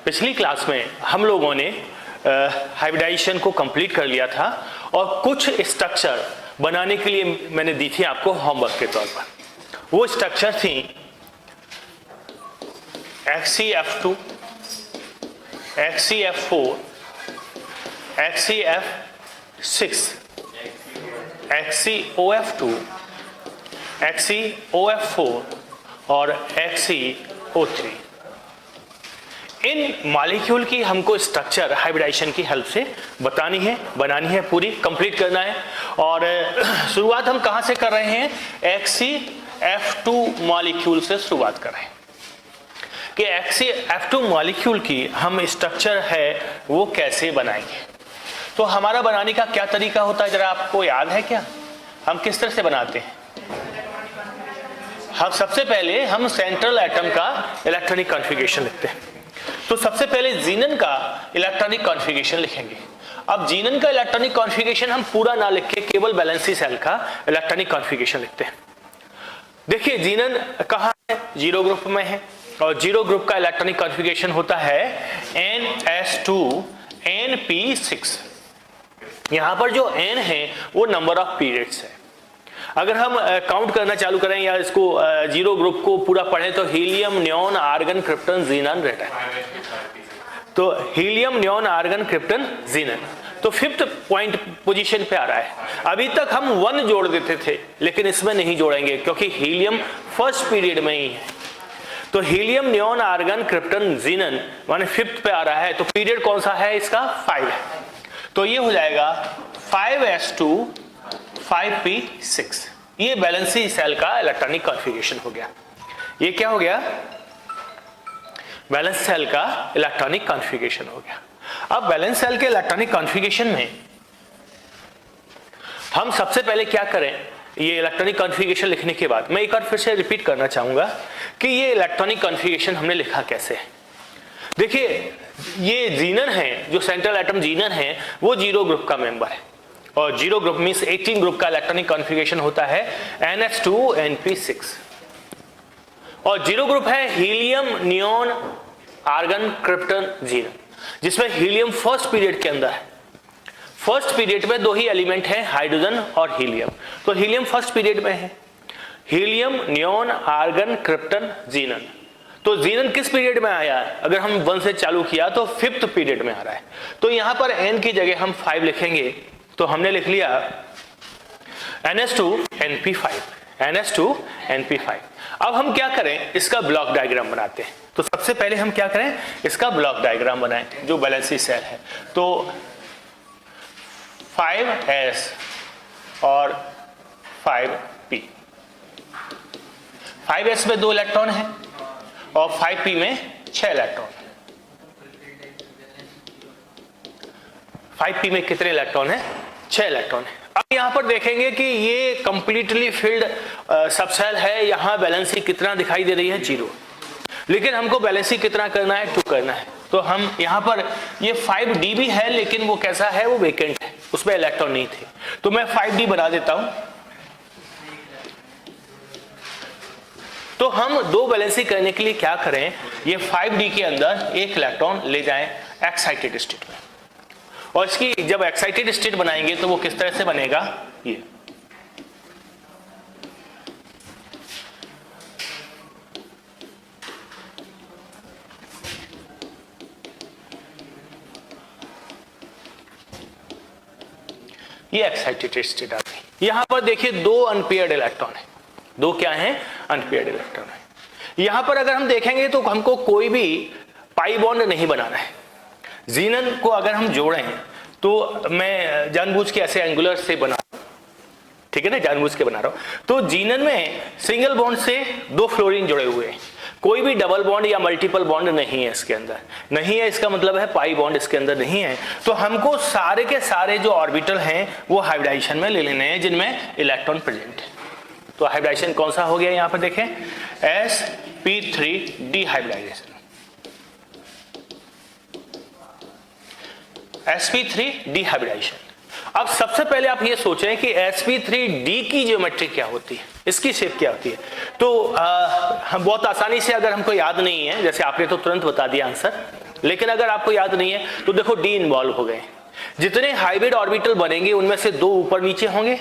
पिछली क्लास में हम लोगों ने हाइब्रिडाइजेशन को कंप्लीट कर लिया था और कुछ स्ट्रक्चर बनाने के लिए मैंने दी थी आपको होमवर्क के तौर पर। वो स्ट्रक्चर थी XCF2, XCF4, XCF6, XCOF2, XCOF4 और XCO3। इन मॉलिक्यूल की हमको स्ट्रक्चर हाइब्रिडाइजेशन की हेल्प से बनानी है, पूरी कंप्लीट करना है। और शुरुआत हम कहां से कर रहे हैं? XCF2 मॉलिक्यूल से शुरुआत कर रहे हैं कि XCF2 मॉलिक्यूल की हम स्ट्रक्चर है वो कैसे बनाएंगे। तो हमारा बनाने का क्या तरीका होता है, जरा आपको याद है क्या? हम किस तरह से बनाते हैं? हम सबसे पहले हम सेंट्रल एटम का इलेक्ट्रॉनिक कॉन्फ़िगरेशन लिखते हैं। तो सबसे पहले जीनन का इलेक्ट्रॉनिक कॉन्फ़िगरेशन लिखेंगे। अब जीनन का इलेक्ट्रॉनिक कॉन्फ़िगरेशन हम पूरा ना लिख के केवल वैलेंसी सेल का इलेक्ट्रॉनिक कॉन्फ़िगरेशन लिखते हैं। देखिए जीनन कहाँ है? जीरो ग्रुप में है और जीरो ग्रुप का इलेक्ट्रॉनिक कॉन्फ़िगरेशन होता है NS2NP6। यहां पर जो N है वो नंबर ऑफ पीरियड्स है। अगर हम काउंट करना चालू करें या इसको जीरो ग्रुप को पूरा पढ़ें तो हीलियम, नियॉन, आर्गन, क्रिप्टन, जीनन रहता है। तो helium, neon, argon, krypton, xenon तो 5th पॉइंट पोजीशन पे आ रहा है। अभी तक हम 1 जोड़ देते थे लेकिन इसमें नहीं जोड़ेंगे क्योंकि हीलियम फर्स्ट पीरियड में ही है। तो हीलियम, नियॉन, आर्गन, क्रिप्टन, जीनन माने 5th पे आ रहा है। तो पीरियड कौन सा है इसका? 5 है। तो ये हो जाएगा 5s2 5p6। ये वैलेंसी सेल का इलेक्ट्रॉनिक कॉन्फ़िगरेशन हो गया। ये क्या हो गया? वैलेंस सेल का इलेक्ट्रॉनिक कॉन्फ़िगरेशन हो गया। अब वैलेंस सेल के इलेक्ट्रॉनिक कॉन्फ़िगरेशन में हम सबसे पहले क्या करें? ये इलेक्ट्रॉनिक कॉन्फ़िगरेशन लिखने के बाद मैं एक बार फिर से रिपीट करना चाहूंगा कि ये इलेक्ट्रॉनिक कॉन्फ़िगरेशन हमने लिखा कैसे है। देखिए ये जीनन है, जो सेंट्रल एटम जीनन है वो जीरो ग्रुप का मेंबर है और जीरो ग्रुप मींस 18 ग्रुप का इलेक्ट्रॉनिक कॉन्फ़िगरेशन होता है NH2NP6। और जीरो ग्रुप है हीलियम, नियॉन, आर्गन, क्रिप्टन, जीनन, जिसमें हीलियम फर्स्ट पीरियड के अंदर है। फर्स्ट पीरियड में 2 ही एलिमेंट हैं, हाइड्रोजन और हीलियम। तो हीलियम फर्स्ट पीरियड में है। Helium, neon, argon, krypton, xenon. तो जीनन किस पीरियड में आया है? अगर हम 1 से चालू किया तो 5th पीरियड में आ रहा है। तो यहां पर N की जगह हम 5 लिखेंगे। तो हमने लिख लिया NS2NP5, NS2NP5। अब हम क्या करें? इसका ब्लॉक डायग्राम बनाते हैं। तो सबसे पहले हम क्या करें? इसका ब्लॉक डायग्राम बनाएं जो वैलेंसी सेल है। तो 5s और 5p। 5s में 2 इलेक्ट्रॉन है और 5p में 6 इलेक्ट्रॉन। 5p में कितने इलेक्ट्रॉन है? 6 इलेक्ट्रॉन है। अब यहां पर देखेंगे कि ये कंप्लीटली फिल्ड सबसेल है। यहां वैलेंसी कितना दिखाई दे रही है? 0। लेकिन हमको वैलेंसी कितना करना है? 2 करना है। तो हम यहां पर ये 5d भी है लेकिन वो कैसा है? वो वेकेंट है, उसमें इलेक्ट्रॉन नहीं थे। तो मैं 5d बना देता हूं। तो हम 2 वैलेंसी करने के लिए क्या करें? ये 5d के अंदर 1 इलेक्ट्रॉन ले जाएं एक्साइटेड स्टेट में। और इसकी जब एक्साइटेड स्टेट बनाएंगे तो वो किस तरह से बनेगा? ये एक्साइटेड स्टेट आ गई। यहां पर देखिए 2 अनपेयर्ड इलेक्ट्रॉन है। 2 क्या हैं? अनपेयर्ड इलेक्ट्रॉन है। यहां पर अगर हम देखेंगे तो हमको कोई भी पाई बॉन्ड नहीं बनाना है। जीनन को अगर हम जोड़ें तो मैं जानबूझ के ऐसे एंगुलर से बना, ठीक है ना, जानबूझ के बना रहा हूं। तो जीनन में सिंगल बॉन्ड से 2 फ्लोरीन जुड़े हुए हैं। कोई भी डबल बॉन्ड या मल्टीपल बॉन्ड नहीं है इसके अंदर। नहीं है इसका मतलब है पाई बॉन्ड इसके अंदर नहीं है। तो हमको सारे के सारे जो ऑर्बिटल हैं वो हाइब्रिडाइजेशन में ले लेने हैं जिनमें इलेक्ट्रॉन प्रेजेंट है। तो हाइब्रिडाइजेशन कौन सा हो गया? यहां पर देखें sp3 डिहाइब्रिडाइजेशन। sp3 डिहाइब्रिडाइजेशन। अब सबसे पहले आप ये सोचें कि sp3d की ज्योमेट्री क्या होती है, इसकी शेप क्या होती है। तो हम बहुत आसानी से, अगर हमको याद नहीं है, जैसे आपने तो तुरंत बता दिया आंसर, लेकिन अगर आपको याद नहीं है तो देखो डी इन्वॉल्व हो गए। जितने हाइब्रिड ऑर्बिटल बनेंगे उनमें से 2 ऊपर नीचे होंगे,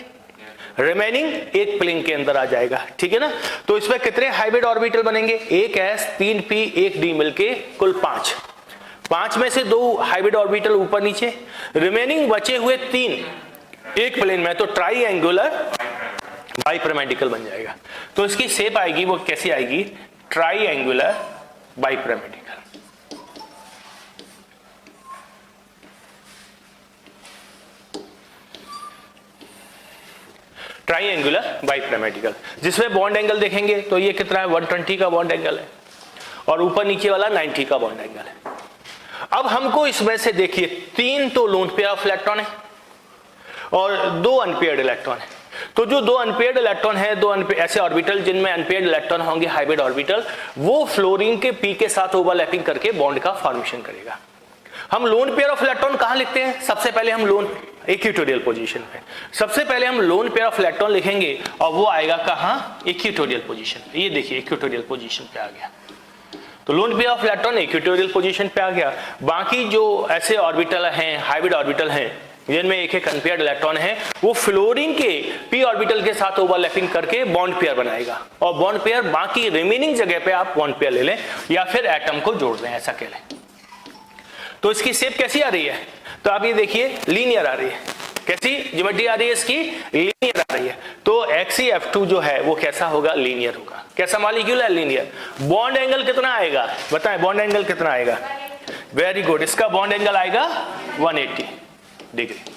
रिमेनिंग एक प्लेन के अंदर आ जाएगा, ठीक है ना। तो इसमें कितने हाइब्रिड ऑर्बिटल बनेंगे, 1 s 3 p 1 d मिलके कुल 5 में से 2 हाइब्रिड ऑर्बिटल ऊपर नीचे, रिमेनिंग बचे हुए 3 एक प्लेन में, तो ट्राइएंगुलर बाइपिरामिडिकल बन जाएगा। तो इसकी शेप आएगी वो कैसी आएगी, ट्राइएंगुलर बाइपिरामिडिकल। ट्राइएंगुलर बाइपिरामिडिकल, जिसमें बॉन्ड एंगल देखेंगे तो ये कितना है, 120 का बॉन्ड एंगल है और ऊपर नीचे वाला 90 का बॉन्ड एंगल है। अब हमको इसमें से देखिए 3 तो लोन पेयर ऑफ इलेक्ट्रॉन है और 2 अनपेयर्ड इलेक्ट्रॉन है। तो जो 2 अनपेयर्ड इलेक्ट्रॉन है, 2 ऐसे ऑर्बिटल जिनमें अनपेयर्ड इलेक्ट्रॉन होंगे हाइब्रिड ऑर्बिटल, वो फ्लोरीन के पी के साथ ओवरलैपिंग करके बॉन्ड का फॉर्मेशन करेगा। हम लोन पेयर ऑफ इलेक्ट्रॉन कहां लिखते हैं, सबसे पहले हम लोन इक्वेटोरियल पोजीशन पे, सबसे पहले हम लोन पेयर ऑफ इलेक्ट्रॉन लिखेंगे और वो आएगा कहां, इक्वेटोरियल पोजीशन पे। ये देखिए इक्वेटोरियल पोजीशन पे आ गया, तो lone pair of electron equatorial position पे आ गया। बाकी जो ऐसे ऑर्बिटल हैं, हाइब्रिड ऑर्बिटल हैं जिनमें एक अनपेयर्ड इलेक्ट्रॉन है, वो फ्लोरीन के पी ऑर्बिटल के साथ ओवरलैपिंग करके बॉन्ड पेयर बनाएगा और बॉन्ड पेयर बाकी रिमेनिंग जगह पे आप बॉन्ड पेयर ले लें या फिर एटम को जोड़ दें, ऐसा कह लें। तो इसकी शेप कैसी आ रही है, तो आप ये देखिए लीनियर आ रही है। कैसी ज्योमेट्री आ रही है इसकी, लीनियर आ रही है। तो XeF2 जो है वो कैसा होगा, लीनियर होगा। कैसा मॉलिक्यूल है, लीनियर। बॉन्ड एंगल कितना आएगा, बताएं बॉन्ड एंगल कितना आएगा, वेरी गुड, इसका बॉन्ड एंगल आएगा 180 डिग्री।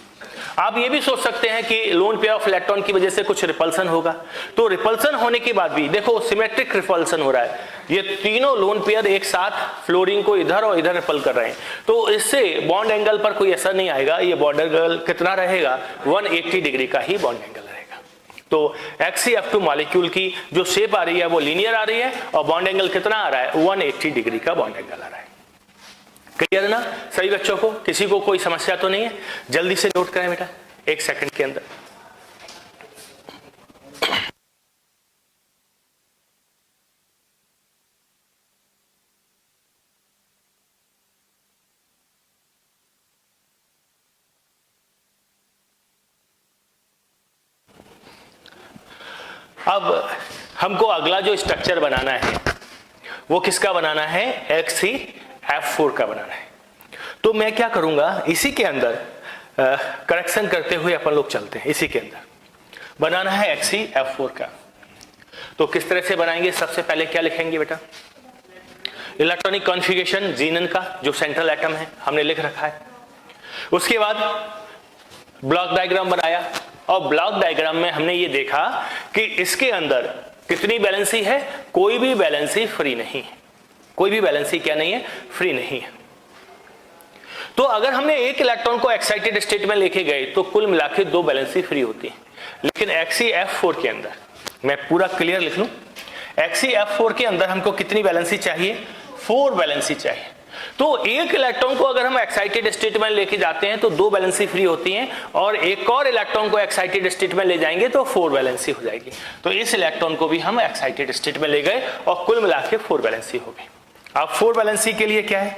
आप ये भी सोच सकते हैं कि लोन पेयर ऑफ इलेक्ट्रॉन की वजह से कुछ रिपल्सन होगा, तो रिपल्सन होने के बाद भी देखो सिमेट्रिक रिपल्सन हो रहा है, ये तीनों लोन पेयर एक साथ फ्लोरीन को इधर और इधर रिपल कर रहे हैं, तो इससे बॉन्ड एंगल पर कोई असर नहीं आएगा। ये बॉन्ड एंगल कितना रहेगा, 180 डिग्री का ही बॉन्ड एंगल रहेगा। तो XeF2 मॉलिक्यूल की जो शेप आ रही है वो लीनियर आ रही है और बॉन्ड एंगल कितना आ रहा है, 180 डिग्री का बॉन्ड एंगल आ रहा है। क्लियर है ना सभी बच्चों को, किसी को कोई समस्या तो नहीं है, जल्दी से नोट करें बेटा 1 सेकंड के अंदर। अब हमको अगला जो स्ट्रक्चर बनाना है वो किसका बनाना है, XeF4 का बनाना है। तो मैं क्या करूंगा, इसी के अंदर करेक्शन करते हुए अपन लोग चलते हैं। इसी के अंदर बनाना है XeF4 का, तो किस तरह से बनाएंगे, सबसे पहले क्या लिखेंगे बेटा, इलेक्ट्रॉनिक कॉन्फ़िगरेशन ज़ीनन का जो सेंट्रल एटम है हमने लिख रखा है। उसके बाद ब्लॉक डायग्राम बनाया और ब्लॉक डायग्राम में हमने ये देखा कि इसके अंदर कितनी वैलेंसी है, कोई भी वैलेंसी फ्री नहीं है, कोई भी वैलेंसी क्या नहीं है, फ्री नहीं है। तो अगर हमने एक इलेक्ट्रॉन को एक्साइटेड स्टेट में लेके गए तो कुल मिला के 2 वैलेंसी फ्री होती है। लेकिन XeF4 के अंदर, मैं पूरा क्लियर लिख लूं, XeF4 के अंदर हमको कितनी वैलेंसी चाहिए, 4 वैलेंसी चाहिए। तो एक इलेक्ट्रॉन को अगर हम एक्साइटेड स्टेट में लेके जाते हैं तो 2 वैलेंसी फ्री होती हैं और एक और इलेक्ट्रॉन को एक्साइटेड स्टेट में ले जाएंगे तो 4 वैलेंसी हो जाएगी। तो इस इलेक्ट्रॉन को भी हम एक्साइटेड स्टेट में ले गए और कुल मिला के 4 वैलेंसी हो गई। अब 4 वैलेंसी के लिए क्या है,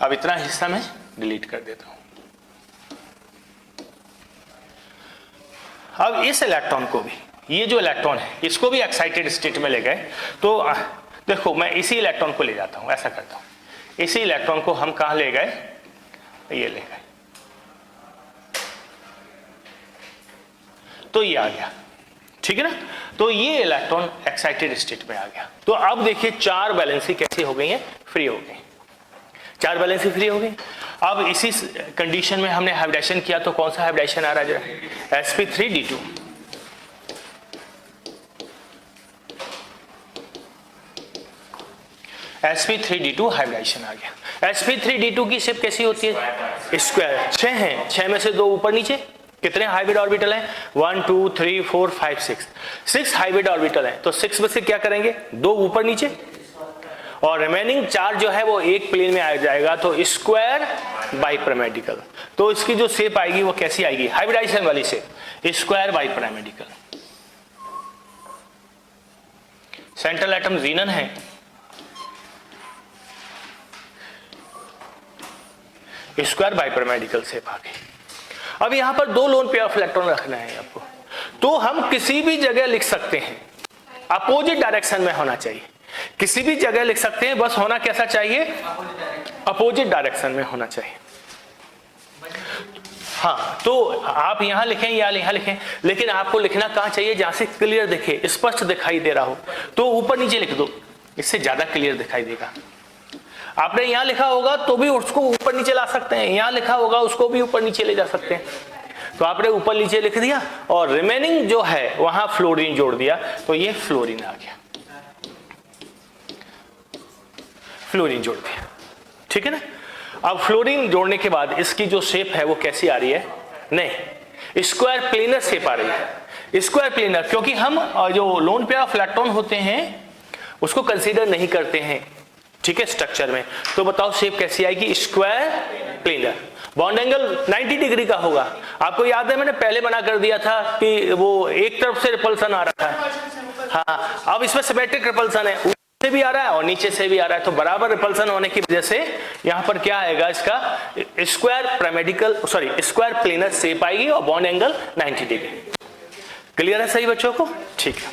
अब इतना हिस्सा मैं डिलीट कर देता हूं। अब इस इलेक्ट्रॉन को भी, ये जो इलेक्ट्रॉन है इसको भी एक्साइटेड स्टेट में ले गए, तो देखो मैं इसी इलेक्ट्रॉन को ले जाता हूं, ऐसा करता हूं, इसी इलेक्ट्रॉन को हम कहां ले गए, ये ले गए, तो ये आ गया, ठीक है ना। तो ये इलेक्ट्रॉन एक्साइटेड स्टेट में आ गया। तो अब देखिए 4 वैलेंसी कैसी हो गई है, फ्री हो गई, 4 वैलेंसी फ्री हो गई। अब इसी कंडीशन में हमने हाइब्रिडेशन किया, तो कौन सा हाइब्रिडेशन आ रहा है, sp3d2, sp3d2 हाइब्रिडेशन आ गया। sp3d2 की शेप कैसी होती है, स्क्वायर, 6 हैं, 6 में से 2 ऊपर नीचे, कितने हाइब्रिड ऑर्बिटल हैं, 1 2 3 4 5 6 हाइब्रिड ऑर्बिटल हैं। तो 6 में से क्या करेंगे, 2 ऊपर नीचे और रिमेनिंग 4 जो है वो एक प्लेन में आ जाएगा, तो स्क्वायर बाइपिरामिडिकल। तो इसकी जो शेप आएगी वो कैसी आएगी, हाइब्रिडाइजेशन वाली शेप, स्क्वायर बाइपिरामिडिकल। सेंट्रल एटम ज़ीनन है स्क्वायर बाइपिरामिडिकल शेप आ गई। अब यहां पर दो लोन पेयर ऑफ इलेक्ट्रॉन रखना है आपको, तो हम किसी भी जगह लिख सकते हैं, अपोजिट डायरेक्शन में होना चाहिए, किसी भी जगह लिख सकते हैं, बस होना कैसा चाहिए, अपोजिट डायरेक्शन में होना चाहिए। हाँ, तो आप यहां लिखें या यहां लिखें, लेकिन आपको लिखना कहां चाहिए, जहां से क्लियर दिखे, स्पष्ट दिखाई दे रहा हो। तो ऊपर नीचे लिख दो, इससे ज्यादा क्लियर दिखाई देगा। आपने यहां लिखा होगा तो भी उसको ऊपर नीचे ला सकते हैं, यहां लिखा होगा उसको भी ऊपर नीचे ले जा सकते हैं। तो आपने ऊपर नीचे लिख दिया और रिमेनिंग जो है वहां फ्लोरीन जोड़ दिया, तो ये फ्लोरीन आ गया, फ्लोरीन जोड़ दिया, ठीक है ना। अब फ्लोरीन जोड़ने के बाद इसकी जो शेप है वो कैसी आ रही है, नहीं, स्क्वायर प्लेनर शेप आ रही है। स्क्वायर प्लेनर, क्योंकि हम जो लोन पेयर ऑफ इलेक्ट्रॉन होते हैं उसको कंसीडर नहीं करते हैं, ठीक है, स्ट्रक्चर में। तो बताओ शेप कैसी आएगी, square planar. Bond angle 90 degree का होगा। आपको याद है मैंने पहले मना कर दिया था कि वो एक तरफ से रिपल्सन आ रहा था, हाँ, अब इसमें सिमेट्रिक रिपल्सन है, ऊपर से भी आ रहा है और नीचे से भी आ रहा है, तो बराबर रिपल्सन होने की वजह से यहां पर क्या आएगा, इसका square pyramidical square planar shape आएगी और बॉन्ड एंगल 90 डिग्री। क्लियर है सही बच्चों को, ठीक है।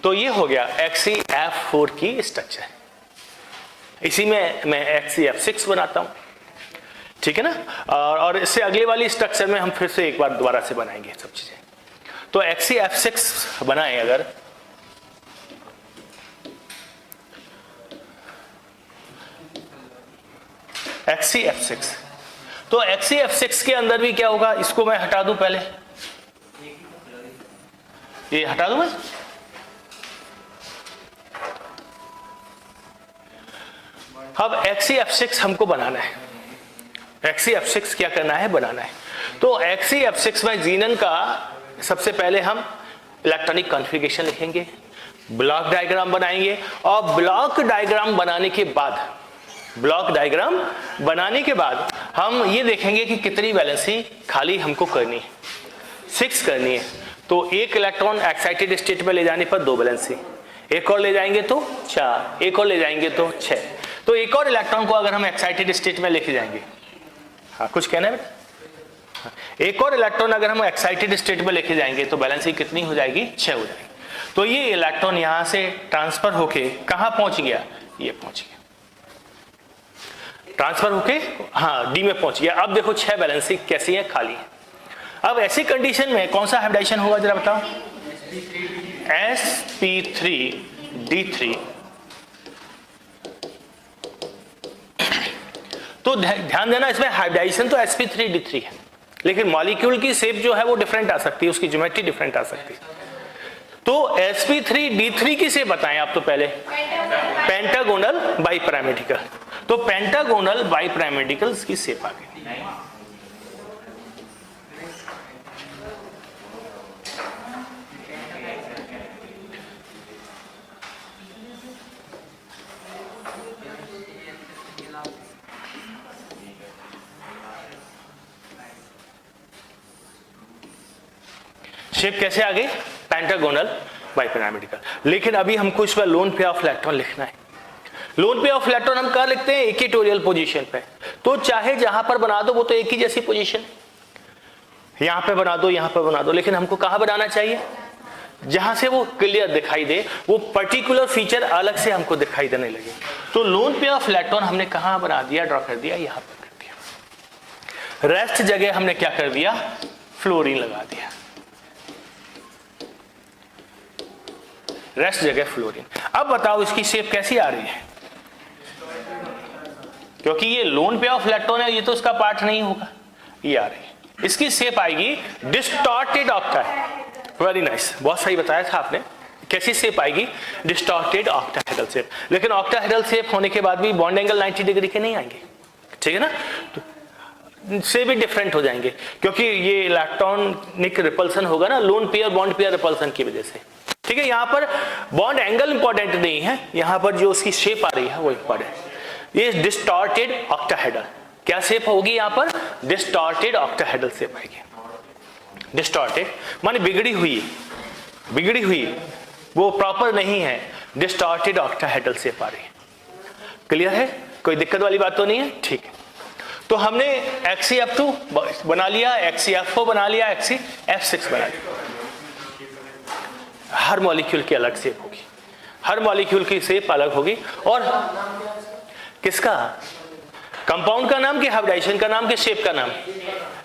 तो ये हो गया XeF4 की स्ट्रक्चर। इसी में मैं XeF6 बनाता हूं, ठीक है ना, और इससे अगले वाली स्ट्रक्चर में हम फिर से एक बार दोबारा से बनाएंगे सब चीजें। तो XeF6 बनाएं अगर, XeF6, तो XeF6 के अंदर भी क्या होगा, इसको मैं हटा दूं पहले, ये हटा दूं मैं, अब XeF6 हमको बनाना है। XeF6 क्या करना है, बनाना है। तो XeF6 में जीनन का सबसे पहले हम इलेक्ट्रॉनिक कॉन्फ़िगरेशन लिखेंगे, ब्लॉक डायग्राम बनाएंगे, और ब्लॉक डायग्राम बनाने के बाद हम ये देखेंगे कि कितनी वैलेंसी खाली हमको करनी है, 6 करनी है। तो एक इलेक्ट्रॉन एक्साइटेड स्टेट में ले जाने पर 2 वैलेंसी, एक और ले जाएंगे तो 4, एक और ले जाएंगे तो 6। तो एक और इलेक्ट्रॉन को अगर हम एक्साइटेड स्टेट में लेके जाएंगे, हाँ कुछ कहना है बेटा, एक और इलेक्ट्रॉन अगर हम एक्साइटेड स्टेट में लेके जाएंगे तो बैलेंसी कितनी हो जाएगी, 6 हो जाएगी। तो ये इलेक्ट्रॉन यहां से ट्रांसफर होके कहां पहुंच गया, ये पहुंच गया, ट्रांसफर होके हाँ डी में पहुंच गया। अब देखो 6 बैलेंसी कैसी है, खाली है। अब ऐसी कंडीशन में कौन सा हाइब्रिडाइजेशन होगा जरा बताओ, sp3d3। तो ध्यान देना, इसमें हाइब्रिडाइजेशन तो sp3d3 है, लेकिन मॉलिक्यूल की शेप जो है वो डिफरेंट आ सकती है, उसकी ज्योमेट्री डिफरेंट आ सकती है। तो sp3d3 की शेप बताएं आप तो पहले, पेंटागोनल बाइपिरामिडिकल। तो पेंटागोनल बाइपिरामिडिकल की शेप आ गई। शेप कैसे आ गई, पेंटागोनल बाइपिरामिडिकल। लेकिन अभी हमको इसमें लोन पेयर ऑफ इलेक्ट्रॉन लिखना है। लोन पेयर ऑफ इलेक्ट्रॉन हम कहां लिखते हैं, इक्वेटोरियल पोजीशन पे। तो चाहे जहां पर बना दो वो तो एक ही जैसी पोजीशन, यहां पे बना दो, यहां पे बना दो, लेकिन हमको कहां बनाना चाहिए, जहां से वो क्लियर दिखाई दे, वो पर्टिकुलर फीचर अलग से हमको दिखाई देने लगे। तो लोन पेयर ऑफ इलेक्ट्रॉन हमने कहां बना दिया, ड्रॉ कर दिया, यहां पर कर दिया। रेस्ट जगह हमने क्या कर दिया, फ्लोरीन लगा दिया, रेस्ट जगह फ्लोरीन। अब बताओ इसकी शेप कैसी आ रही है, क्योंकि ये लोन पेयर ऑफ इलेक्ट्रॉन है, ये तो उसका पार्ट नहीं होगा, ये आ रही है। इसकी शेप आएगी डिस्टॉर्टेड ऑक्टाहेड्रल। वेरी नाइस, बहुत सही बताया था आपने। कैसी शेप आएगी, डिस्टॉर्टेड ऑक्टाहेड्रल शेप। लेकिन ऑक्टाहेड्रल शेप होने के बाद भी बॉन्ड एंगल 90 डिग्री के नहीं आएंगे, ठीक है ना, तो से भी डिफरेंट हो जाएंगे, क्योंकि ये इलेक्ट्रॉनिक रिपल्सन होगा ना lone pair bond pair repulsion की वजह से, ठीक है। यहां पर बॉन्ड एंगल इंपॉर्टेंट नहीं है, यहां पर जो उसकी शेप आ रही है वो इंपॉर्टेंट। ये डिस्टॉर्टेड ऑक्टाहेड्रल, क्या शेप होगी यहां पर, डिस्टॉर्टेड ऑक्टाहेड्रल शेप आएगी। डिस्टॉर्टेड माने बिगड़ी हुई, वो प्रॉपर नहीं है, डिस्टॉर्टेड ऑक्टाहेड्रल शेप आ रही है। क्लियर है, कोई दिक्कत वाली बात तो नहीं है, ठीक है। तो हमने XeF2 बना लिया, XeF4 बना लिया, XeF6 बना लिया। हर मॉलिक्यूल की अलग शेप होगी, हर मॉलिक्यूल की शेप अलग होगी। और किसका? कंपाउंड का नाम कि हाइब्रिडाइजेशन का नाम कि शेप का नाम?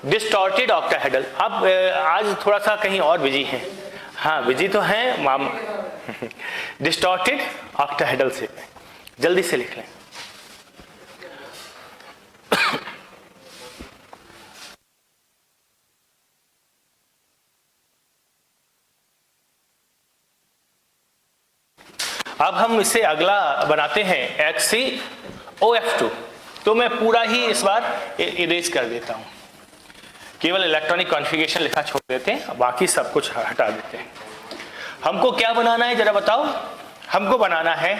Distorted octahedral. अब आज थोड़ा सा कहीं और बिजी हैं। हाँ बिजी तो हैं माम। डिस्टॉर्टेड ऑक्टाहेड्रल शेप है, जल्दी से लिख लें। अब हम इससे अगला बनाते हैं XeOF2। तो मैं पूरा ही इस बार इरेज कर देता हूं, केवल इलेक्ट्रॉनिक कॉन्फ़िगरेशन लिखा छोड़ देते हैं, बाकी सब कुछ हटा देते हैं। हमको क्या बनाना है जरा बताओ? हमको बनाना है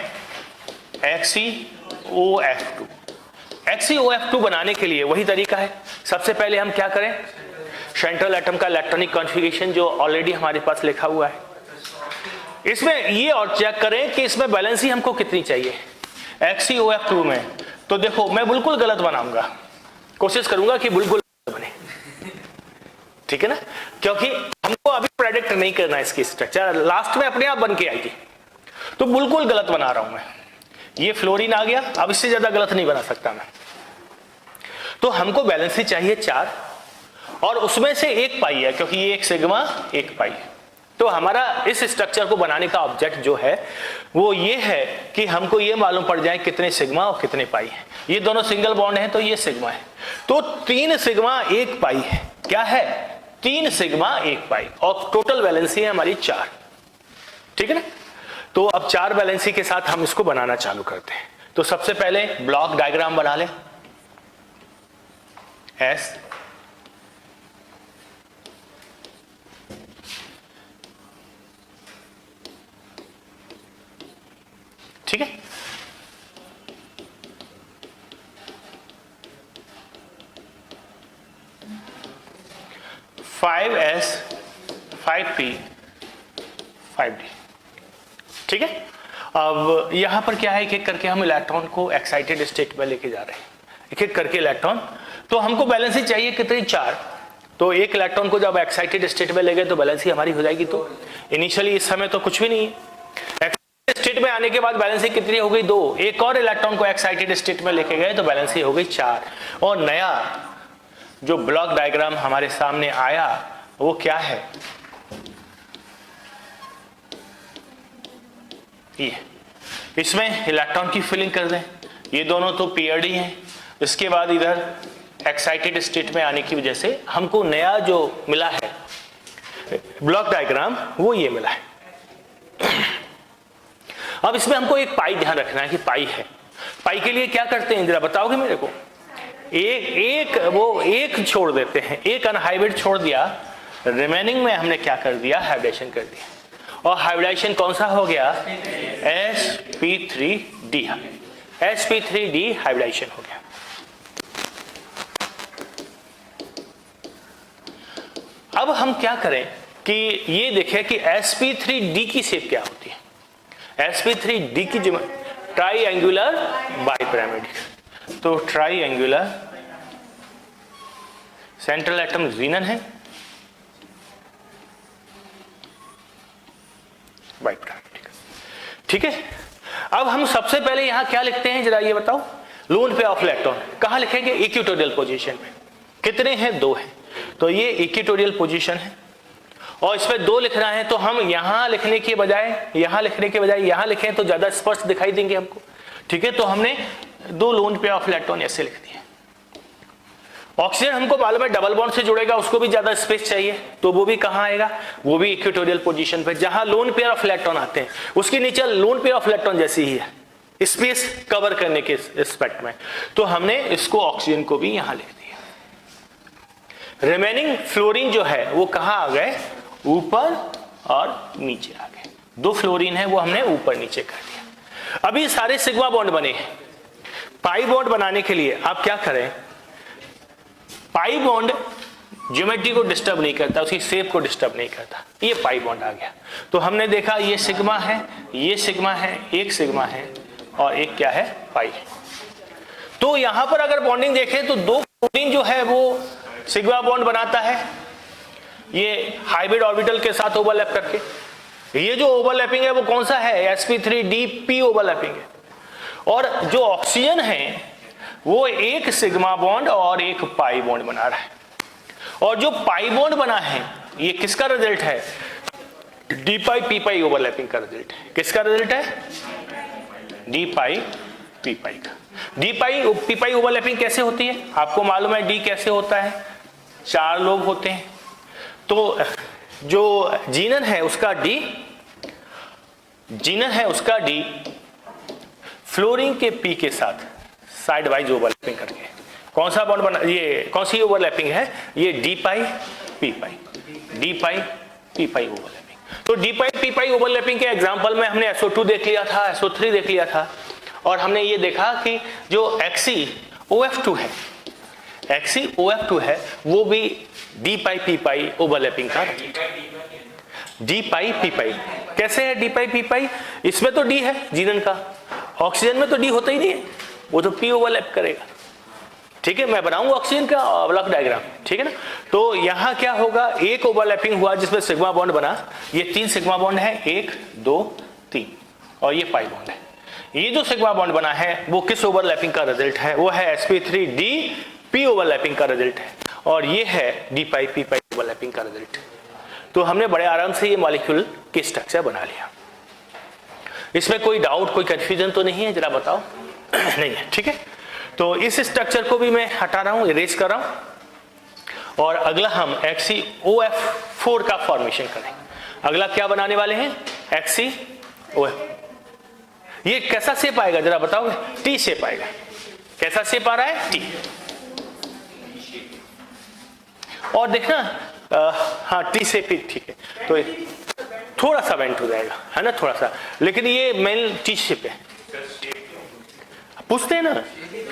XeOF2। XeOF2 बनाने के लिए वही तरीका है। सबसे पहले हम क्या करें? सेंट्रल एटम का इलेक्ट्रॉनिक कॉन्फ़िगरेशन जो ऑलरेडी हमारे पास लिखा हुआ है, इसमें ये और चेक करें कि इसमें बैलेंसी हमको कितनी चाहिए XeOF2 में। तो देखो मैं बिल्कुल गलत बनाऊंगा, कोशिश करूंगा कि बिल्कुल बने, ठीक है ना, क्योंकि हमको अभी प्रेडिक्ट नहीं करना है इसकी स्ट्रक्चर, लास्ट में अपने आप बन के आएगी। तो बिल्कुल गलत बना रहा हूं मैं। ये फ्लोरीन आ गया, अब इससे ज्यादा गलत नहीं बना सकता मैं। तो हमको बैलेंसी चाहिए 4 और उसमें से 1 पाई है, क्योंकि ये 1 सिग्मा 1 पाई है। तो हमारा इस स्ट्रक्चर को बनाने का ऑब्जेक्ट जो है वो ये है कि हमको ये मालूम पड़ जाए कितने सिग्मा और कितने पाई है। ये दोनों सिंगल बॉन्ड है तो ये सिग्मा है, तो 3 सिग्मा 1 पाई है। क्या है? 3 सिग्मा 1 पाई, और टोटल वैलेंसी है हमारी 4, ठीक है ना। तो अब 4 वैलेंसी के साथ हम इसको बनाना चालू करते हैं। तो सबसे पहले ब्लॉक डायग्राम बना लें। S ठीक है, 5S 5P 5D, ठीक है। अब यहां पर क्या है, एक एक करके हम इलेक्ट्रॉन को एक्साइटेड स्टेट में लेके जा रहे हैं, एक एक करके इलेक्ट्रॉन। तो हमको बैलेंसी चाहिए कितनी? 4। तो एक इलेक्ट्रॉन को जब एक्साइटेड स्टेट में ले गए तो बैलेंसी हमारी हो जाएगी। तो इनिशियली इस समय तो कुछ भी नहीं है, स्टेट में आने के बाद बैलेंसी कितनी हो गई? 2। एक और इलेक्ट्रॉन को एक्साइटेड स्टेट में लेके गए तो बैलेंसी हो गई 4। और नया जो ब्लॉक डायग्राम हमारे सामने आया वो क्या है? ये, इसमें इलेक्ट्रॉन की फिलिंग कर दें। ये दोनों तो पेयर्ड ही हैं। इसके बाद इधर एक्साइटेड स्टेट में आने की वजह से हमको नया जो मिला है ब्लॉक डायग्राम, वो ये मिला है। अब इसमें हमको एक पाई ध्यान रखना है कि पाई है। पाई के लिए क्या करते हैं जरा बताओगे मेरे को? एक छोड़ देते हैं, एक अनहाइब्रिड छोड़ दिया, रिमेनिंग में हमने क्या कर दिया? हाइब्रिडेशन कर दिया। और हाइब्रिडेशन कौन सा हो गया? sp3d। sp3d हाइब्रिडेशन हो गया। अब हम क्या करें कि ये देखें कि sp3d की शेप क्या होती है। sp3d की जो ट्राइएंगुलर बाइपिरामिडिक, तो ट्राइएंगुलर सेंट्रल एटम जीनन है, बाइपिरामिडिक, ठीक है। अब हम सबसे पहले यहां क्या लिखते हैं जरा ये बताओ? लोन पेयर ऑफ इलेक्ट्रॉन कहां लिखेंगे? इक्वेटोरियल पोजीशन में। कितने हैं? 2 हैं। तो ये इक्वेटोरियल पोजीशन है और इसमें 2 लिखना है, तो हम यहां लिखने के बजाय यहां लिखने के बजाय यहां लिखें तो ज्यादा स्पष्ट दिखाई देंगे हमको, ठीक है। तो हमने 2 लोन पेयर ऑफ इलेक्ट्रॉन ऐसे लिख दिए। ऑक्सीजन हमको मालूम है डबल बॉन्ड से जुड़ेगा, उसको भी ज्यादा स्पेस चाहिए, तो वो भी कहां आएगा? वो भी इक्वेटोरियल पोजीशन पे, जहां लोन पेयर ऑफ इलेक्ट्रॉन आते हैं उसके नीचे लोन पेयर ऑफ इलेक्ट्रॉन जैसी ही है, स्पेस कवर करने के रिस्पेक्ट में। तो हमने इसको ऑक्सीजन को भी यहां लिख दिया। रिमेनिंग फ्लोरीन जो है वो कहां आ गए? ऊपर और नीचे आ गए। 2 फ्लोरीन है वो हमने ऊपर नीचे कर दिया। अभी सारे सिग्मा बॉन्ड बने हैं। पाई बॉन्ड बनाने के लिए आप क्या करें? पाई बॉन्ड ज्योमेट्री को डिस्टर्ब नहीं करता, उसकी शेप को डिस्टर्ब नहीं करता। ये पाई बॉन्ड आ गया। तो हमने देखा ये सिग्मा है, ये सिग्मा है, एक सिग्मा है और एक क्या है? पाई। तो यहां पर अगर बॉन्डिंग देखें तो 2 फ्लोरीन जो है वो सिग्मा बॉन्ड बनाता है ये हाइब्रिड ऑर्बिटल के साथ ओवरलैप करके। ये जो ओवरलैपिंग है वो कौन सा है, sp3dp ओवरलैपिंग है। और जो ऑक्सीजन है वो एक सिग्मा बॉन्ड और एक पाई बॉन्ड बना रहा है। और जो पाई बॉन्ड बना है ये किसका रिजल्ट है, डी पाई पी पाई ओवरलैपिंग का रिजल्ट है। किसका रिजल्ट है, डी पाई पी पाई का। डी पाई पी पाई ओवरलैपिंग कैसे होती है, आपको मालूम है डी कैसे होता है, 4 लोग होते हैं। तो जो जीनन है उसका डी फ्लोरीन के पी के साथ साइड वाइज ओवरलैपिंग करके कौन सा बॉन्ड बना, ये कौन सी ओवरलैपिंग है, ये डी पाई पी पाई ओवरलैपिंग। तो डी पाई पी पाई ओवरलैपिंग के एग्जांपल में हमने SO2 देख लिया था, SO3 देख लिया था, और हमने ये देखा कि जो XeOF2 है वो भी डी पाई पी पाई ओवरलैपिंग का। डी पाई पी पाई कैसे है, डी पाई पी पाई, इसमें तो डी है जीनन का, ऑक्सीजन में तो डी होता ही नहीं है, वो तो पी ओवरलैप करेगा। ठीक है, मैं बनाऊंगा ऑक्सीजन का ब्लॉक डायग्राम, ठीक है ना। तो यहां क्या होगा, एक ओवरलैपिंग हुआ जिसमें सिग्मा बॉन्ड बना, ये 3 सिग्मा बॉन्ड है, 1 2 3, और ये पाई बॉन्ड है। ये जो सिग्मा बॉन्ड बना है वो किस ओवरलैपिंग का रिजल्ट है, वो है sp3dp ओवरलैपिंग का रिजल्ट है, और ये है डी पाई पी पाई ओवरलैपिंग का रिजल्ट। तो हमने बड़े आराम से ये मॉलिक्यूल की स्ट्रक्चर बना लिया। इसमें कोई डाउट, कोई कंफ्यूजन तो नहीं है, जरा बताओ। नहीं है, ठीक है। तो इस स्ट्रक्चर को भी मैं हटा रहा हूं, इरेज कर रहा हूं, और अगला हम XeOF4 का फॉर्मेशन करेंगे। अगला क्या बनाने वाले हैं, XeOF। ये कैसा शेप आएगा जरा बताओगे, टी शेप आएगा। कैसा शेप आ रहा है, टी। और देखना हाँ टी शेप ही ठीक है, तो थोड़ा सा वेंट हो जाएगा, है ना, थोड़ा सा, लेकिन ये मेन टी शेप है। पूछते हैं ना,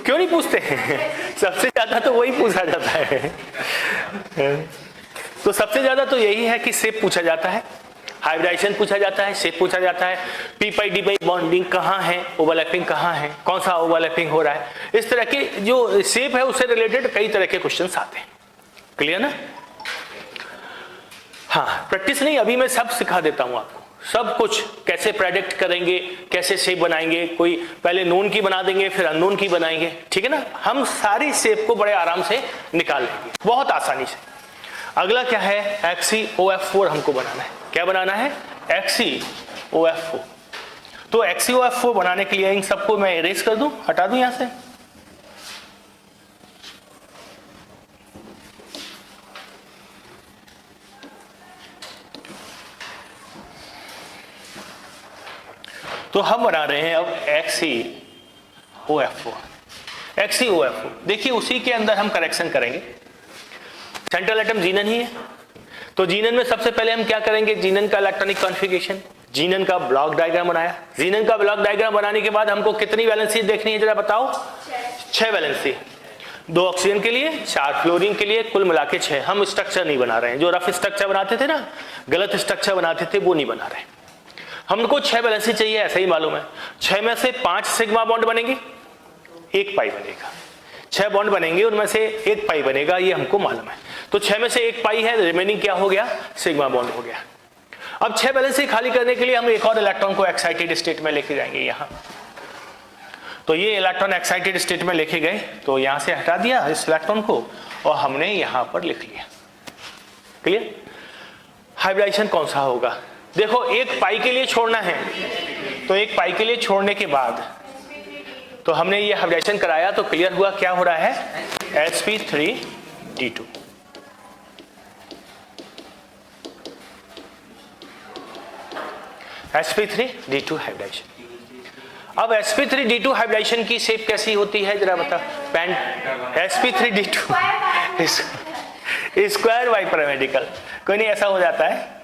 क्यों नहीं पूछते हैं सबसे ज्यादा तो वही पूछा जाता है। तो सबसे ज्यादा तो यही है कि शेप पूछा जाता है, हाइब्रिडाइजेशन पूछा जाता है, शेप पूछा जाता है, पी पाई डी पाई बॉन्डिंग कहाँ है, ओवरलैपिंग कहाँ है, कौन सा ओवरलैपिंग हो रहा है, इस तरह के जो शेप है उससे रिलेटेड कई तरह के क्वेश्चंस आते हैं। क्लियर ना। हाँ, प्रैक्टिस नहीं, अभी मैं सब सिखा देता हूं आपको, सब कुछ कैसे प्रेडिक्ट करेंगे, कैसे शेप बनाएंगे, कोई पहले नोन की बना देंगे फिर अननोन की बनाएंगे, ठीक है ना। हम सारी शेप को बड़े आराम से निकाल लेंगे, बहुत आसानी से। अगला क्या है, XeOF4 हमको बनाना है। क्या बनाना है, XeOF4। तो XeOF4 बनाने के लिए इन सबको मैं इरेज कर दूं, हटा दूं यहां से। तो हम बना रहे हैं अब XeOF4। देखिए उसी के अंदर हम करेक्शन करेंगे। सेंट्रल एटम जीनन ही है, तो जीनन में सबसे पहले हम क्या करेंगे, जीनन का इलेक्ट्रॉनिक कॉन्फ़िगरेशन, जीनन का ब्लॉक डायग्राम बनाया। जीनन का ब्लॉक डायग्राम बनाने के बाद हमको कितनी वैलेंसी देखनी है जरा बताओ, 6 वैलेंसी, 2 ऑक्सीजन के लिए, 4 फ्लोरीन के लिए, कुल मिला के 6। हम स्ट्रक्चर नहीं बना रहे हैं, जो रफ स्ट्रक्चर बनाते थे ना, गलत स्ट्रक्चर बनाते थे, वो नहीं बना रहे। हमको 6 वैलेंसी चाहिए, ऐसा ही मालूम है। 6 में से 5 सिग्मा बॉन्ड बनेंगे, 1 पाई बनेगा। 6 बॉन्ड बनेंगे, उनमें से 1 पाई बनेगा, ये हमको मालूम है। तो 6 में से 1 पाई है, रिमेनिंग क्या हो गया, सिग्मा बॉन्ड हो गया। अब 6 वैलेंसी खाली करने के लिए हम एक और इलेक्ट्रॉन को एक्साइटेड स्टेट में लेके जाएंगे यहाँ। तो ये इलेक्ट्रॉन एक्साइटेड स्टेट में लेके गए, तो यहाँ से हटा दिया इस इलेक्ट्रॉन को और हमने यहाँ पर लिख लिया। क्लियर। हाइब्रिडाइजेशन कौन सा होगा, देखो 1 पाई के लिए छोड़ना है, तो 1 पाई के लिए छोड़ने के बाद तो हमने ये हाइब्रिडाइजेशन कराया, तो क्लियर हुआ क्या हो रहा है, sp3d2। sp3d2 hybridisation. अब sp3d2 हाइब्रिडाइजेशन की शेप कैसी होती है जरा बता, sp3d2 स्क्वायर बाइपैरामेडिकल, कोई नहीं ऐसा हो जाता है।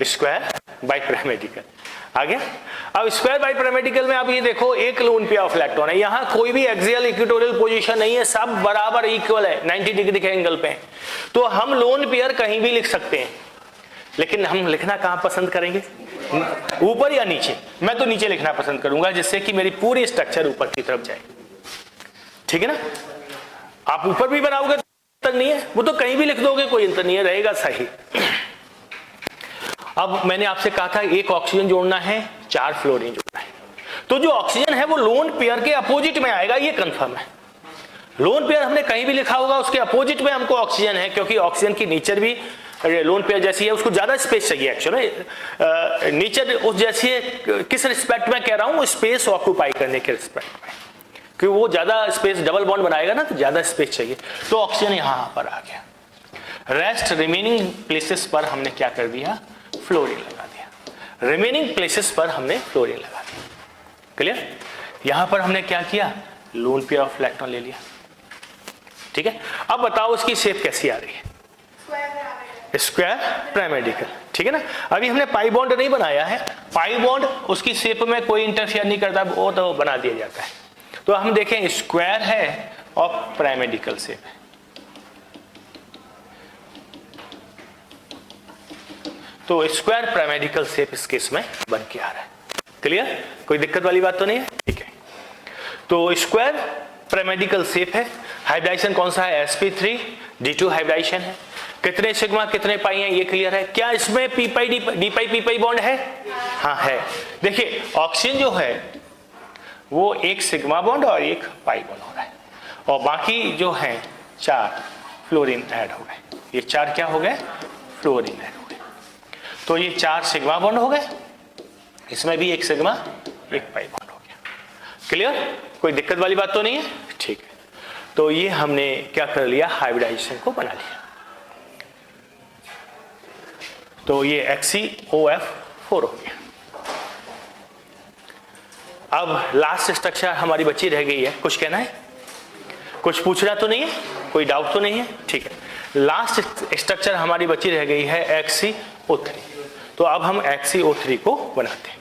स्क्वायर बाइपैरामेडिकल आ गया। अब स्क्वायर बाइपैरामेडिकल में आप ये देखो, एक लोन पेयर ऑफ इलेक्ट्रॉन है, यहां कोई भी एक्सियल इक्वेटोरियल पोजीशन नहीं है, सब बराबर इक्वल है, 90 डिग्री के एंगल पे। तो हम लोन पेयर कहीं भी लिख सकते हैं, लेकिन हम लिखना कहाँ पसंद करेंगे, ऊपर या नीचे? मैं तो नीचे लिखना पसंद करूंगा, जिससे कि मेरी पूरी स्ट्रक्चर ऊपर की तरफ जाए, ठीक है ना। आप ऊपर भी बनाओगे तो अंतर नहीं है, वो तो कहीं भी लिख दोगे कोई अंतर नहीं है, रहेगा सही। अब मैंने आपसे कहा था एक ऑक्सीजन जोड़ना है, 4 फ्लोरीन जोड़ना है, तो जो ऑक्सीजन है वो लोन पेयर के अपोजिट में आएगा, ये कंफर्म है। लोन पेयर हमने कहीं भी लिखा होगा, उसके अपोजिट में हमको ऑक्सीजन है, क्योंकि ऑक्सीजन की नेचर भी लोन पेयर जैसी है, उसको ज्यादा स्पेस चाहिए एक्चुअली। नेचर उस जैसी है, किस रिस्पेक्ट में कह रहा हूं, स्पेस ऑक्यूपाई करने के रिस्पेक्ट में, क्योंकि वो ज्यादा स्पेस डबल बॉन्ड बनाएगा ना, तो ज्यादा स्पेस चाहिए, तो ऑक्सीजन यहां पर आ गया। रेस्ट रिमेनिंग प्लेसेस पर हमने क्या कर दिया, फ्लोरीन लगा दिया। रिमेनिंग प्लेसेस पर हमने फ्लोरीन लगा दिया, क्लियर। यहां पर हमने क्या किया, लोन पेयर ऑफ इलेक्ट्रॉन ले लिया, ठीक है। अब बताओ उसकी शेप कैसी आ रही है, स्क्वायर पिरामिडिकल, ठीक है ना। अभी हमने पाई बॉन्ड नहीं बनाया है, पाई बॉन्ड उसकी शेप में कोई इंटरफेयर नहीं करता, वो तो बना दिया जाता है। तो हम देखें स्क्वायर है और पिरामिडिकल शेप है, तो स्क्वायर पिरामिडिकल शेप इस केस में बन के आ रहा है, क्लियर, कोई दिक्कत वाली बात तो नहीं है, ठीक है। तो स्क्वायर पिरामिडिकल शेप है, हाइब्रिडाइजेशन कौन सा है, sp3 d2 हाइब्रिडाइजेशन है। कितने सिग्मा कितने पाई हैं ये क्लियर है। क्या इसमें पी पाई डी पाई पी पाई बॉन्ड है, हाँ है। देखिए ऑक्सीजन जो है वो एक सिग्मा बॉन्ड और एक पाई बॉन्ड हो रहा है, और बाकी जो है 4 फ्लोरीन ऐड हो गए, ये 4 क्या हो गए, फ्लोरीन ऐड हो गए, तो ये 4 सिग्मा बॉन्ड हो गए, इसमें भी एक सिग्मा एक पाई बॉन्ड हो गया, क्लियर, कोई दिक्कत वाली बात तो नहीं है, ठीक है। तो ये हमने क्या कर लिया, हाइब्रिडाइजेशन को बना लिया। तो ये HCOF4 हो गया। अब लास्ट स्ट्रक्चर हमारी बची रह गई है, कुछ कहना है, कुछ पूछना तो नहीं है, कोई डाउट तो नहीं है, ठीक है। लास्ट स्ट्रक्चर हमारी बची रह गई है HCO3, तो अब हम HCO3 को बनाते हैं।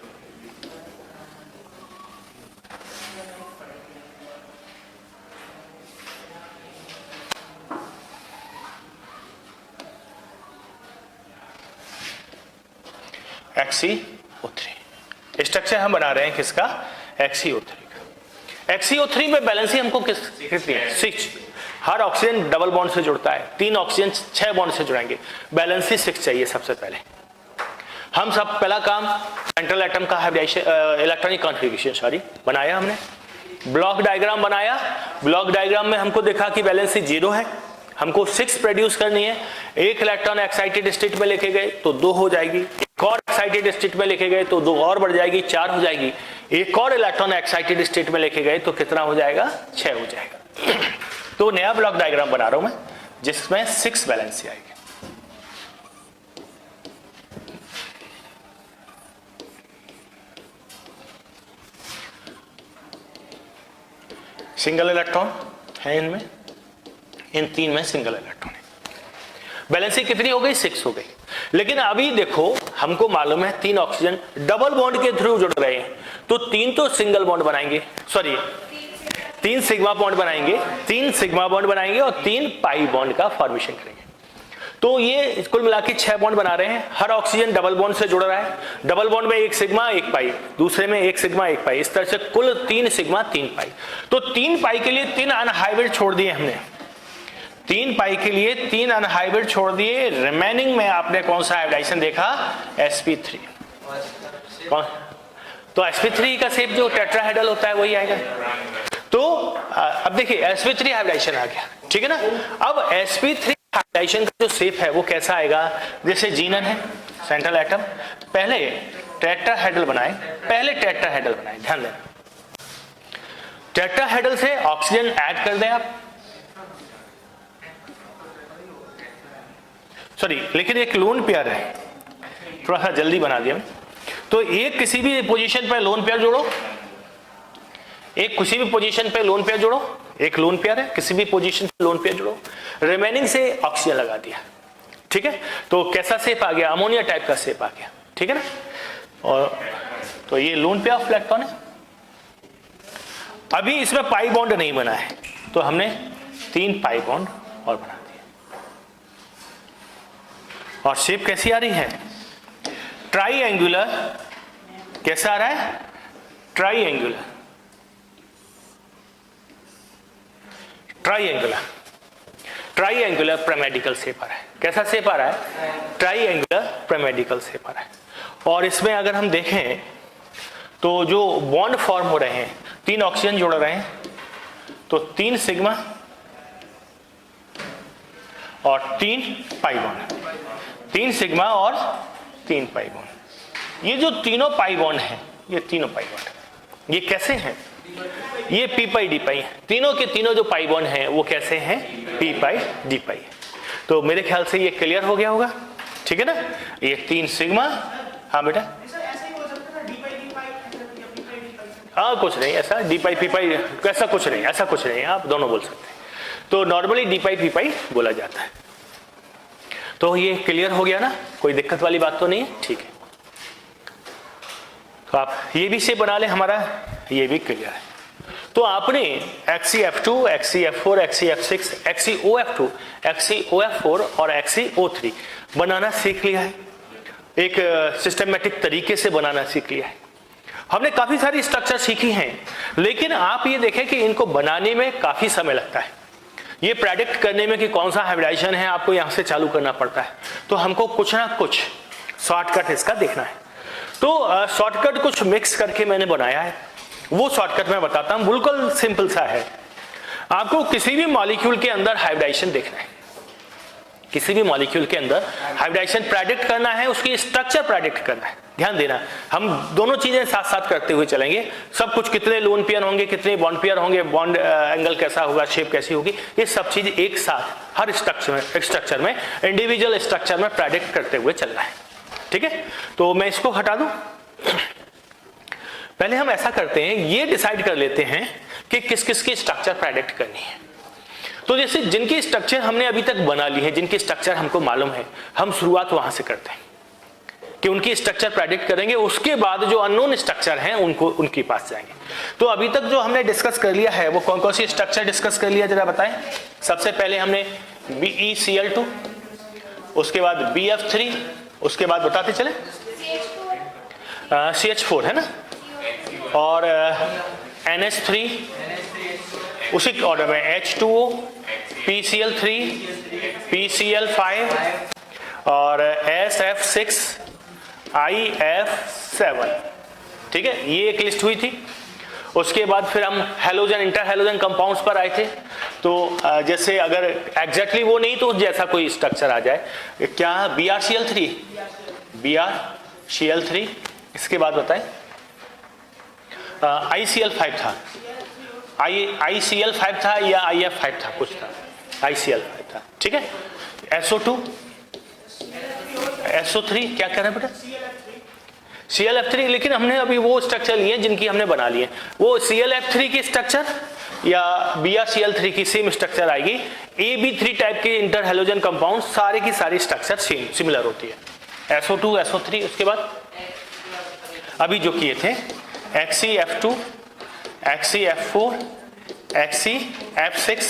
HCO3 स्ट्रक्चर हम बना रहे हैं किसका, HCO3 का। HCO3 में बैलेंसी हमको कितनी है, 6। हर ऑक्सीजन डबल बॉन्ड से जुड़ता है, 3 ऑक्सीजन 6 बॉन्ड से जुड़ेंगे, बैलेंसी 6 चाहिए। सबसे पहले हम सब पहला काम सेंट्रल एटम का हाइब्रिडाइजेशन इलेक्ट्रॉनिक कॉन्फ़िगरेशन बनाया हमने, ब्लॉक डायग्राम बनाया। ब्लॉक डायग्राम में हमको देखा कि बैलेंसी 0 है, हमको 6 प्रोड्यूस करनी है। एक इलेक्ट्रॉन एक्साइटेड स्टेट में लेके गए तो 2 हो जाएगी, एक और एक्साइटेड स्टेट में लेके गए तो 2 और बढ़ जाएगी, 4 हो जाएगी। एक और इलेक्ट्रॉन एक्साइटेड स्टेट में लेके गए तो कितना हो जाएगा, 6 हो जाएगा। तो नया ब्लॉक डायग्राम बना रहा हूं मैं जिसमें 6 बैलेंसी आएगी। सिंगल इलेक्ट्रॉन है इनमें, इन 3 में सिंगल इलेक्ट्रॉन है। बैलेंसी कितनी हो गई, 6 हो गई। लेकिन अभी देखो हमको मालूम है 3 ऑक्सीजन डबल बॉन्ड के थ्रू जुड़ रहे हैं, तो 3 तो सिंगल बॉन्ड बनाएंगे, सॉरी 3 सिग्मा बॉन्ड बनाएंगे, 3 सिग्मा बॉन्ड बनाएंगे और 3 पाई बॉन्ड का फॉर्मेशन करेंगे। तो ये कुल मिला के 6 बॉन्ड बना रहे हैं। हर ऑक्सीजन डबल बॉन्ड से जुड़ रहा है, डबल बॉन्ड में 1 सिग्मा 1 पाई, दूसरे में 1 सिग्मा 1 पाई, इस तरह से कुल 3 सिग्मा 3 पाई। तो 3 पाई के लिए 3 अनहाइब्रिड छोड़ दिए हमने, 3 पाई के लिए 3 अनहाइब्रिड छोड़ दिए। रिमेनिंग में आपने कौन सा हाइब्रिडाइजेशन देखा, sp3। तो sp3 का शेप जो टेट्राहेड्रल होता है वही आएगा। तो अब देखिए sp3 हाइब्रिडाइजेशन आ गया, ठीक है ना। अब sp3 हाइब्रिडाइजेशन का जो शेप है वो कैसा आएगा, जैसे जीनन है सेंट्रल एटम, पहले टेट्राहेड्रल बनाए, ध्यान देना। टेट्राहेड्रल से ऑक्सीजन ऐड कर दें आप, सॉरी लेकिन एक लोन पेयर है, थोड़ा सा जल्दी बना दिया। तो एक किसी भी पोजीशन पे लोन पेयर जोड़ो, एक किसी भी पोजीशन पे लोन पेयर जोड़ो, एक लोन पेयर है, किसी भी पोजीशन पे लोन पेयर जोड़ो, रिमेनिंग से ऑक्सीजन लगा दिया, ठीक है। तो कैसा शेप आ गया, अमोनिया टाइप का शेप आ गया, ठीक है ना। और तो ये लोन पेयर ऑफ इलेक्ट्रॉन है। अभी इसमें पाई बॉन्ड नहीं बना है, तो हमने 3 पाई बॉन्ड और बना दिया। और शेप कैसी आ रही है, ट्राइएंगुलर, कैसा आ रहा है? Triangular, triangular, triangular paramedical shape आ रहा है। कैसा शेप आ रहा है? ट्राइएंगुलर पैरामेडिकल शेप आ रहा है। और इसमें अगर हम देखें तो जो बॉन्ड फॉर्म हो रहे हैं, 3 ऑक्सीजन जोड़ रहे हैं, तो 3 सिग्मा और 3 पाई बॉन्ड, 3 सिग्मा और 3 पाई बॉन्ड। ये जो तीनों पाई बॉन्ड हैं, ये तीनों पाई बॉन्ड, ये कैसे हैं? ये पी पाई डी पाई है। तीनों के तीनों जो पाई बॉन्ड हैं वो कैसे हैं? पी पाई डी पाई। तो मेरे ख्याल से ये क्लियर हो गया होगा, ठीक है ना? ये 3 सिग्मा, हाँ बेटा, हाँ कुछ नहीं ऐसा, डी पाई पी पाई ऐसा कुछ नहीं, ऐसा कुछ नहीं, आप दोनों बोल सकते हैं। तो नॉर्मली डी पाई पी पाई बोला जाता है। तो ये क्लियर हो गया ना, कोई दिक्कत वाली बात तो नहीं है, ठीक है। तो आप ये भी से बना ले, हमारा ये भी क्लियर है। तो आपने XeF2, XeF4, XeF6, XeOF2, XeOF4 और XeO3 बनाना सीख लिया है, एक सिस्टमेटिक तरीके से बनाना सीख लिया है। हमने काफी सारी स्ट्रक्चर सीखी हैं, लेकिन आप ये देखें कि इनको बनाने में काफी समय लगता है। ये प्रेडिक्ट करने में कि कौन सा हाइब्रिडाइजेशन है आपको यहां से चालू करना पड़ता है। तो हमको कुछ ना कुछ शॉर्टकट इसका देखना है। तो शॉर्टकट कुछ मिक्स करके मैंने बनाया है, वो शॉर्टकट मैं बताता हूं, बिल्कुल सिंपल सा है। आपको किसी भी मॉलिक्यूल के अंदर हाइब्रिडाइजेशन देखना है, किसी भी मॉलिक्यूल के अंदर हाइब्रिडाइजेशन प्रेडिक्ट करना है, उसकी स्ट्रक्चर प्रेडिक्ट करना है। ध्यान देना, हम दोनों चीजें साथ साथ करते हुए चलेंगे। सब कुछ, कितने लोन पेयर होंगे, कितने बॉन्ड पेयर होंगे, बॉन्ड एंगल कैसा होगा, शेप कैसी होगी, ये सब चीज एक साथ हर स्ट्रक्चर में इंडिविजुअल स्ट्रक्चर में प्रेडिक्ट करते हुए चलना है, ठीक है। तो मैं इसको हटा दूं, पहले हम ऐसा करते हैं, ये डिसाइड कर लेते हैं कि किस किस की स्ट्रक्चर प्रेडिक्ट करनी है। तो जैसे जिनकी स्ट्रक्चर हमने अभी तक बना ली है, जिनकी स्ट्रक्चर हमको मालूम है, हम शुरुआत वहां से करते हैं कि उनकी स्ट्रक्चर प्रेडिक्ट करेंगे। उसके बाद जो अननोन स्ट्रक्चर हैं उनको उनके पास जाएंगे। तो अभी तक जो हमने डिस्कस कर लिया है वो कौन कौन सी स्ट्रक्चर डिस्कस कर लिया, जरा बताएं। सबसे पहले हमने BeCl2, उसके बाद BF3, उसके बाद बताते चले CH4 है ना, और NH3, उसी ऑर्डर में H2O, PCl3, PCl5 और SF6, IF7, ठीक है। ये एक लिस्ट हुई थी। उसके बाद फिर हम हेलोजन, इंटर हेलोजन कंपाउंड्स पर आए थे। तो जैसे अगर एग्जैक्टली वो नहीं तो जैसा कोई स्ट्रक्चर आ जाए, क्या BrCl3, BrCl3, इसके बाद बताएं ICl5 था, ICl5 था या IF5 था, कुछ था, ICl5 था, ठीक है। SO2, SO3, क्या कह रहे हैं बेटा? ClF3, लेकिन हमने अभी वो स्ट्रक्चर लिए जिनकी हमने बना लिए। वो ClF3 की स्ट्रक्चर या BrCl3 की सेम स्ट्रक्चर आएगी। AB3 टाइप के इंटर हेलोजन कंपाउंड सारे की सारी स्ट्रक्चर सेम सिमिलर होती है। SO2, SO3, उसके बाद अभी जो किए थे XeF2, XeF4, XeF6,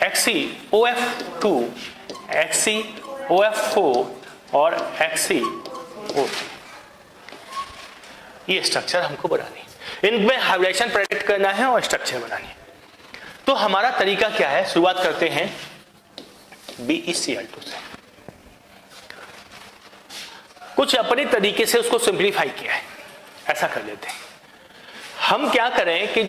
XeOF2, XeOF4 और XeO3, ये स्ट्रक्चर हमको बनानी है। इनमें हाइब्रिडाइजेशन प्रेडिक्ट करना है और स्ट्रक्चर बनानी है। तो हमारा तरीका क्या है? शुरुआत करते हैं BeCl2 से। कुछ अपने तरीके से उसको सिंप्लीफाई किया है, ऐसा कर लेते हैं। हम क्या करें कि